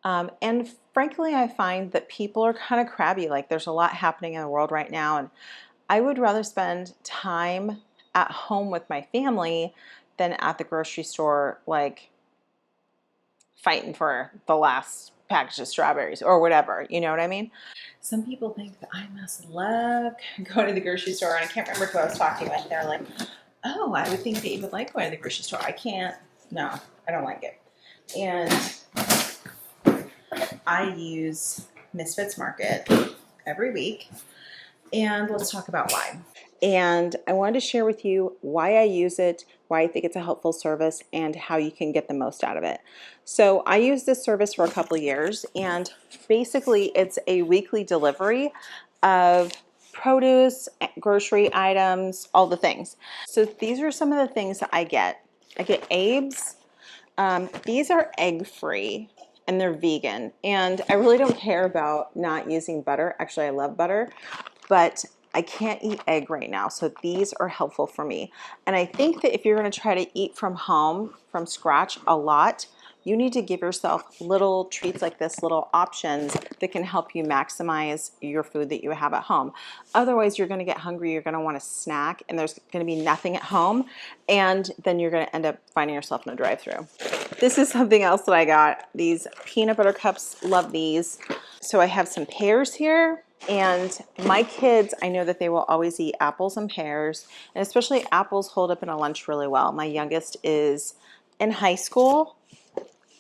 And frankly, I find that people are kind of crabby. Like there's a lot happening in the world right now, and I would rather spend time at home with my family than at the grocery store, like fighting for the last package of strawberries or whatever. You know what I mean? Some people think that I must love going to the grocery store, and I can't remember who I was talking with. They're like, oh, I would think that you would like going to the grocery store. I can't. No, I don't like it. And I use Misfits Market every week. And let's talk about why. And I wanted to share with you why I use it, why I think it's a helpful service, and how you can get the most out of it. So I used this service for a couple of years, and basically it's a weekly delivery of produce, grocery items, all the things. So these are some of the things that I get. I get eggs. These are egg-free and they're vegan. And I really don't care about not using butter. Actually, I love butter, but I can't eat egg right now. So these are helpful for me. And I think that if you're going to try to eat from home, from scratch a lot, you need to give yourself little treats like this, little options that can help you maximize your food that you have at home. Otherwise, you're going to get hungry, you're going to want to snack, and there's going to be nothing at home, and then you're going to end up finding yourself in a drive-thru. This is something else that I got. These peanut butter cups, love these. So I have some pears here, and my kids, I know that they will always eat apples and pears, and especially apples hold up in a lunch really well. My youngest is in high school.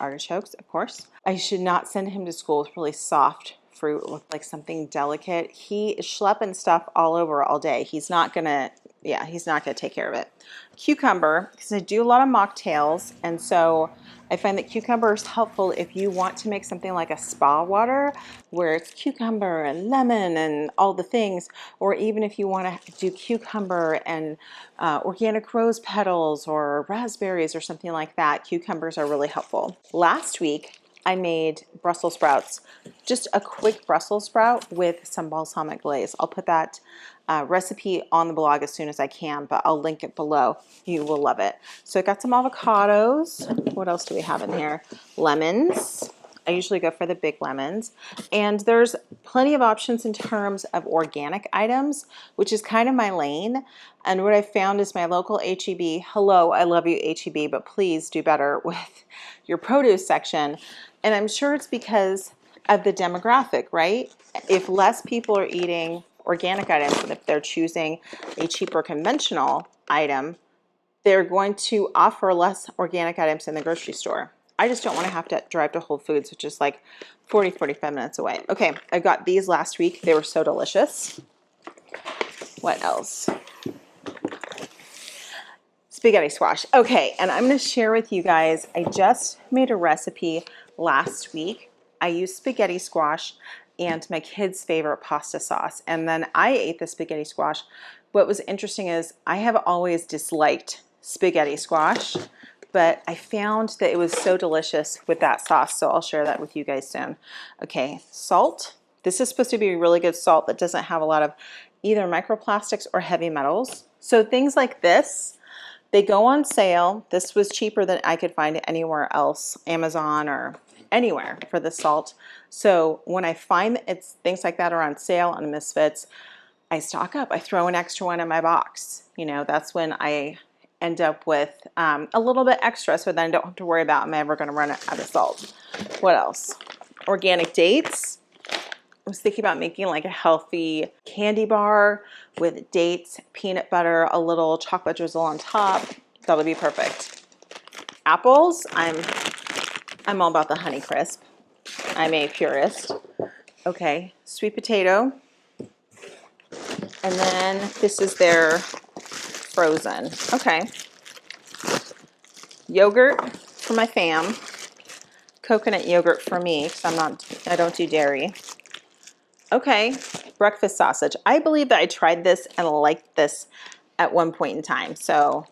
Artichokes, of course. I should not send him to school with really soft fruit, with like something delicate. He is schlepping stuff all over all day. He's not gonna take care of it. Cucumber, because I do a lot of mocktails, and so I find that cucumber is helpful if you want to make something like a spa water where it's cucumber and lemon and all the things, or even if you want to do cucumber and organic rose petals or raspberries or something like that, cucumbers are really helpful. Last week, I made Brussels sprouts, just a quick Brussels sprout with some balsamic glaze. I'll put that recipe on the blog as soon as I can, but I'll link it below. You will love it. So I got some avocados. What else do we have in here? Lemons. I usually go for the big lemons. And there's plenty of options in terms of organic items, which is kind of my lane. And what I found is my local H-E-B, hello, I love you H-E-B, but please do better with your produce section. And I'm sure it's because of the demographic, right? If less people are eating organic items, and if they're choosing a cheaper conventional item, they're going to offer less organic items in the grocery store. I just don't want to have to drive to Whole Foods, which is like 45 minutes away. Okay, I got these last week. They were so delicious. What else? Spaghetti squash. Okay, and I'm going to share with you guys, I just made a recipe last week. I used spaghetti squash and my kids' favorite pasta sauce, and then I ate the spaghetti squash. What was interesting is I have always disliked spaghetti squash, but I found that it was so delicious with that sauce, so I'll share that with you guys soon. Okay, salt. This is supposed to be really good salt that doesn't have a lot of either microplastics or heavy metals. So things like this, they go on sale. This was cheaper than I could find anywhere else, Amazon or anywhere for the salt. So when I find that it's things like that are on sale on Misfits, I stock up. I throw an extra one in my box. You know, that's when I end up with a little bit extra, so then I don't have to worry about am I ever going to run out of salt. What else? Organic dates. I was thinking about making like a healthy candy bar with dates, peanut butter, a little chocolate drizzle on top. That'll be perfect. Apples. I'm all about the Honey Crisp. I'm a purist. Okay, sweet potato. And then this is their frozen. Okay. Yogurt for my fam. Coconut yogurt for me because I don't do dairy. Okay, breakfast sausage. I believe that I tried this and liked this at one point in time. So,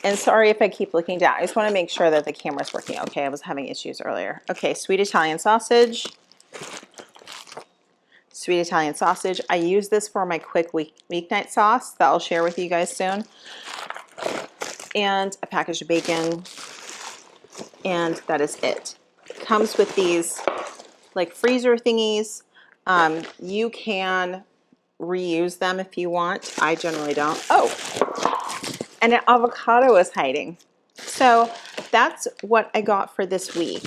and sorry if I keep looking down. I just want to make sure that the camera's working okay. I was having issues earlier. Okay, sweet Italian sausage. Sweet Italian sausage. I use this for my quick weeknight sauce that I'll share with you guys soon. And a package of bacon. And that is it. Comes with these like freezer thingies. You can reuse them if you want. I generally don't. Oh, and an avocado is hiding. So that's what I got for this week.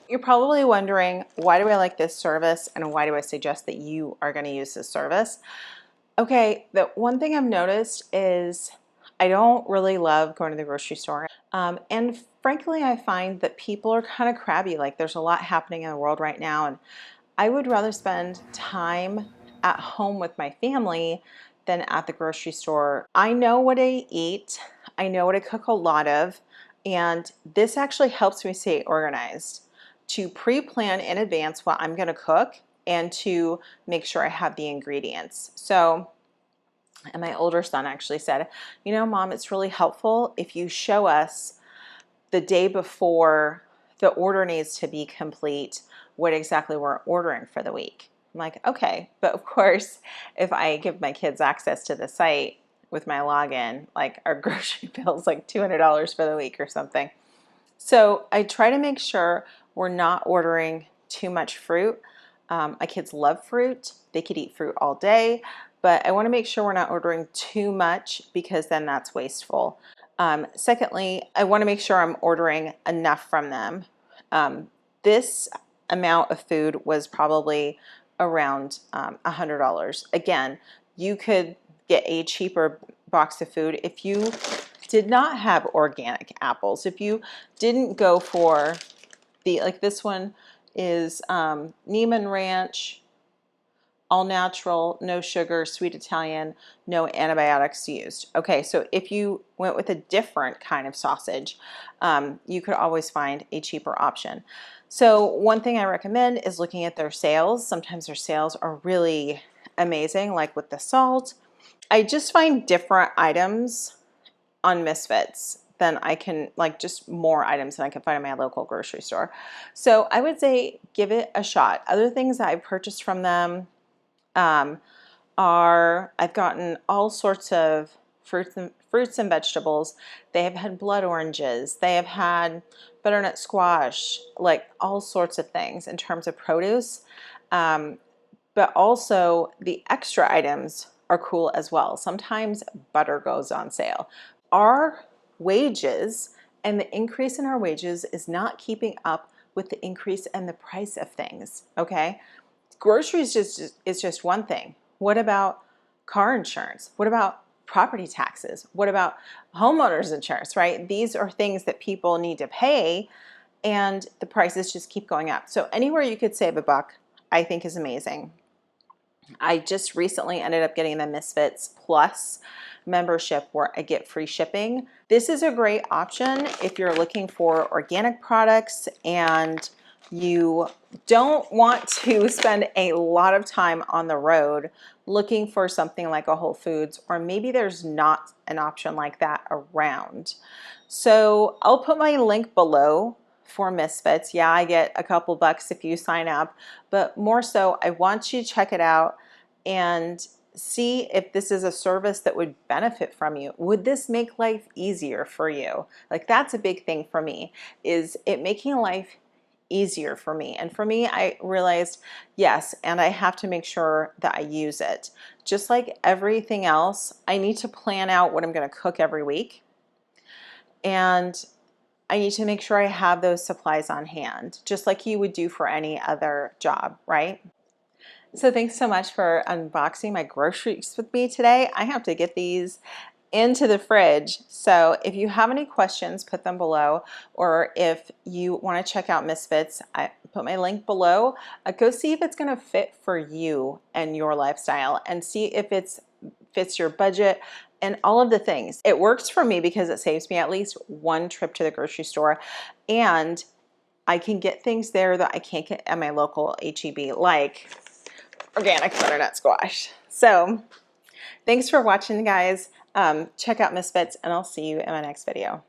You're probably wondering, why do I like this service and why do I suggest that you are going to use this service? Okay, the one thing I've noticed is I don't really love going to the grocery store. And frankly, I find that people are kind of crabby. Like there's a lot happening in the world right now. And I would rather spend time at home with my family than at the grocery store. I know what I eat. I know what I cook a lot of. And this actually helps me stay organized, to pre-plan in advance what I'm going to cook and to make sure I have the ingredients. So, and my older son actually said, you know, Mom, it's really helpful if you show us the day before the order needs to be complete what exactly we're ordering for the week. I'm like, okay. But of course, if I give my kids access to the site with my login, like our grocery bill is like $200 for the week or something. So I try to make sure we're not ordering too much fruit. My kids love fruit. They could eat fruit all day, but I want to make sure we're not ordering too much because then that's wasteful. Secondly, I want to make sure I'm ordering enough from them. This amount of food was probably around $100. Again, you could get a cheaper box of food if you did not have organic apples. If you didn't go for the, like this one is Neiman Ranch, all natural, no sugar, sweet Italian, no antibiotics used. Okay, so if you went with a different kind of sausage, you could always find a cheaper option. So one thing I recommend is looking at their sales. Sometimes their sales are really amazing, like with the salt. I just find different items on Misfits than I can, like just more items than I can find in my local grocery store. So I would say give it a shot. Other things that I've purchased from them I've gotten all sorts of fruits and vegetables. They have had blood oranges. They have had butternut squash, like all sorts of things in terms of produce. But also the extra items are cool as well. Sometimes butter goes on sale. Our wages and the increase in our wages is not keeping up with the increase in the price of things, okay? Groceries is just one thing. What about car insurance? What about property taxes? What about homeowners insurance, right? These are things that people need to pay and the prices just keep going up. So anywhere you could save a buck, I think is amazing. I just recently ended up getting the Misfits Plus membership where I get free shipping. This is a great option if you're looking for organic products and you don't want to spend a lot of time on the road looking for something like a Whole Foods, or maybe there's not an option like that around. So I'll put my link below for Misfits. Yeah, I get a couple bucks if you sign up, but more so, I want you to check it out and see if this is a service that would benefit from you. Would this make life easier for you? Like that's a big thing for me, is it making life easier for me. And for me, I realized, yes, and I have to make sure that I use it. Just like everything else, I need to plan out what I'm going to cook every week. And I need to make sure I have those supplies on hand, just like you would do for any other job, right? So thanks so much for unboxing my groceries with me today. I have to get these into the fridge. So if you have any questions, put them below. Or if you want to check out Misfits, I put my link below. Go see if it's going to fit for you and your lifestyle, and see if it fits your budget and all of the things. It works for me because it saves me at least one trip to the grocery store, and I can get things there that I can't get at my local HEB, like organic butternut squash. So thanks for watching, guys. Check out Misfits, and I'll see you in my next video.